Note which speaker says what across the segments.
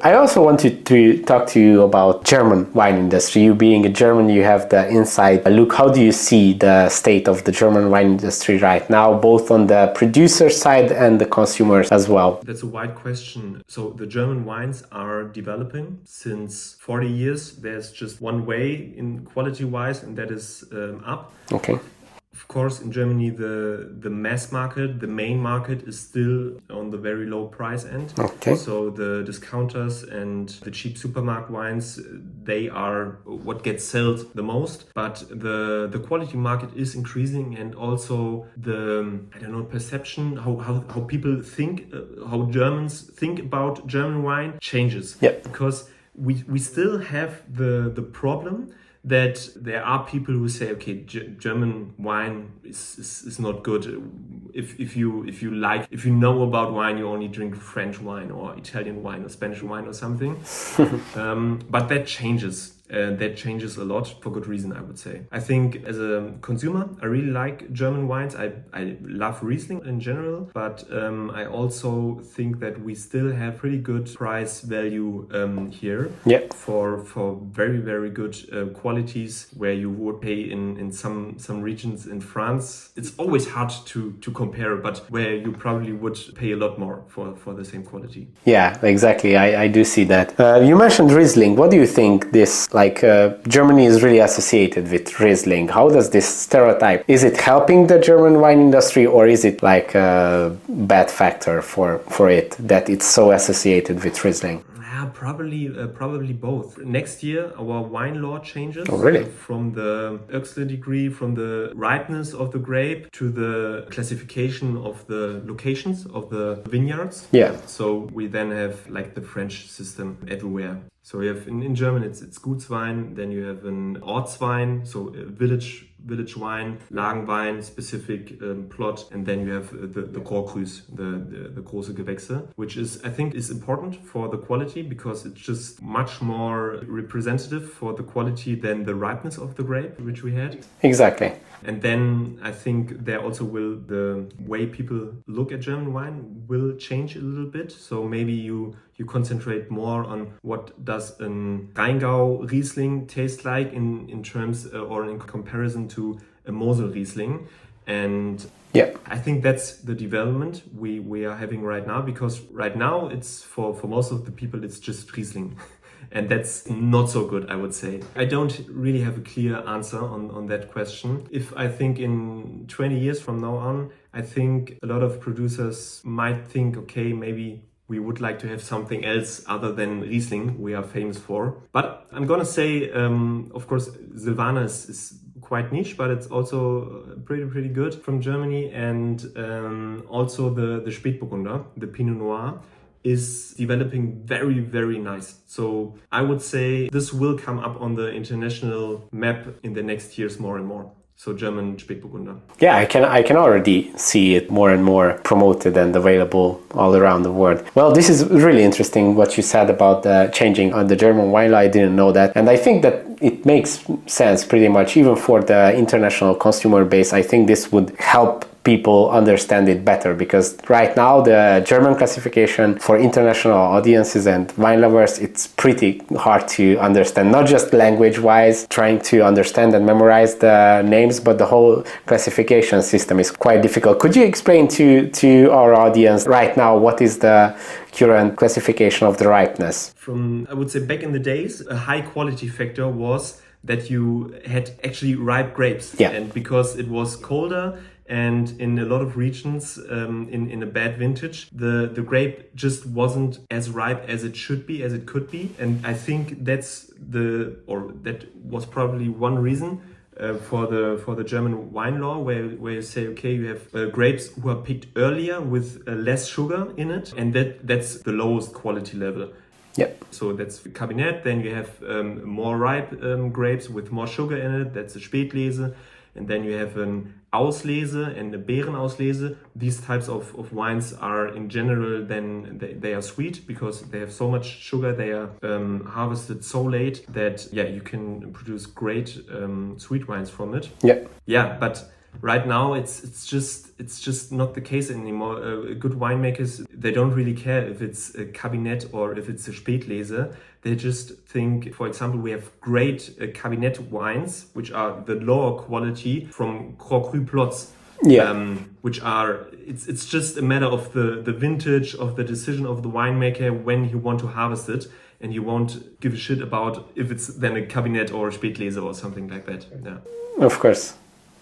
Speaker 1: I also wanted to talk to you about German wine industry. You being a German, you have the inside look. How do you see the state of the German wine industry right now, both on the producer side and the consumers as well?
Speaker 2: That's a wide question. So the German wines are developing since 40 years. There's just one way in quality-wise, and that is up.
Speaker 1: Okay.
Speaker 2: Of course, in Germany, the mass market, the main market, is still on the very low price end.
Speaker 1: Okay.
Speaker 2: So the discounters and the cheap supermarket wines, they are what gets sold the most. But the quality market is increasing, and also the perception, how people think, how Germans think about German wine changes.
Speaker 1: Yeah.
Speaker 2: Because we still have the problem that there are people who say, okay, German wine is not good. If you know about wine, you only drink French wine or Italian wine or Spanish wine or something. But that changes. That changes a lot for good reason, I would say. I think as a consumer, I really like German wines. I love Riesling in general, but I also think that we still have pretty good price value here.
Speaker 1: Yeah.
Speaker 2: For very, very good qualities where you would pay in some regions in France. It's always hard to compare, but where you probably would pay a lot more for the same quality.
Speaker 1: Yeah, exactly. I do see that. You mentioned Riesling. What do you think this, Germany is really associated with Riesling? How does this stereotype, is it helping the German wine industry, or is it like a bad factor for it that it's so associated with Riesling?
Speaker 2: Probably both. Next year, our wine law changes.
Speaker 1: Oh, really?
Speaker 2: From the Oechsle degree, from the ripeness of the grape to the classification of the locations of the vineyards.
Speaker 1: Yeah.
Speaker 2: So we then have like the French system everywhere. So you have in German it's Gutswein, then you have an Ortswein, so village wine, Lagenwein, specific plot, and then you have the Korkrüs, the große Gewächse, which I think is important for the quality because it's just much more representative for the quality than the ripeness of the grape, which we had.
Speaker 1: Exactly.
Speaker 2: And then I think there also the way people look at German wine will change a little bit. So maybe you concentrate more on what does an Rheingau Riesling taste like in terms or in comparison to a Mosel Riesling. And
Speaker 1: yeah,
Speaker 2: I think that's the development we are having right now, because right now it's for most of the people it's just Riesling. And that's not so good, I would say. I don't really have a clear answer on that question. If I think in 20 years from now on, I think a lot of producers might think, okay, maybe we would like to have something else other than Riesling we are famous for. But I'm gonna say, of course, Silvaner is quite niche, but it's also pretty good from Germany. And also the Spätburgunder, the Pinot Noir, is developing very, very nice. So I would say this will come up on the international map in the next years more and more. So German Spätburgunder.
Speaker 1: Yeah, I can already see it more and more promoted and available all around the world. Well, this is really interesting what you said about the changing on the German wine law. I didn't know that. And I think that it makes sense pretty much, even for the international consumer base. I think this would help people understand it better, because right now the German classification for international audiences and wine lovers, it's pretty hard to understand, not just language wise trying to understand and memorize the names, but the whole classification system is quite difficult. Could you explain to our audience right now what is the current classification of the ripeness?
Speaker 2: From, I would say, back in the days, a high quality factor was that you had actually ripe grapes.
Speaker 1: Yeah.
Speaker 2: And because it was colder, and in a lot of regions, in a bad vintage, the grape just wasn't as ripe as it should be, as it could be. And I think that was probably one reason for the German wine law, where you say, okay, you have grapes who are picked earlier with less sugar in it, and that's the lowest quality level.
Speaker 1: Yeah.
Speaker 2: So that's Kabinett. Then you have more ripe grapes with more sugar in it. That's a Spätlese. And then you have an Auslese and a Beerenauslese. These types of wines are in general, then they are sweet because they have so much sugar. They are harvested so late that you can produce great sweet wines from it.
Speaker 1: Yeah.
Speaker 2: Yeah, but right now it's just not the case anymore. Good winemakers, they don't really care if it's a Kabinett or if it's a Spätlese. They just think, for example, we have great Kabinett wines, which are the lower quality from Grand Cru plots. Which are, it's just a matter of the vintage, of the decision of the winemaker when you want to harvest it, and you won't give a shit about if it's then a Kabinett or a Spätlese or something like that. Yeah.
Speaker 1: Of course.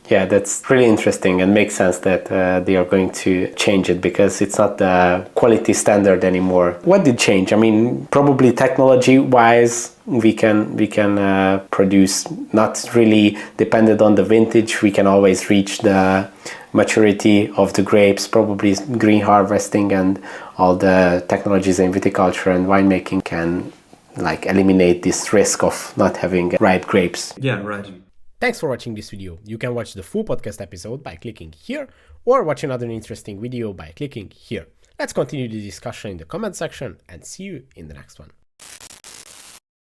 Speaker 1: Yeah, that's really interesting and makes sense that they are going to change it because it's not the quality standard anymore. What did change? I mean, probably technology-wise, we can produce not really dependent on the vintage. We can always reach the maturity of the grapes, probably green harvesting and all the technologies in viticulture and winemaking can like eliminate this risk of not having ripe grapes.
Speaker 2: Yeah, right.
Speaker 1: Thanks for watching this video. You can watch the full podcast episode by clicking here or watch another interesting video by clicking here. Let's continue the discussion in the comment section and see you in the next one.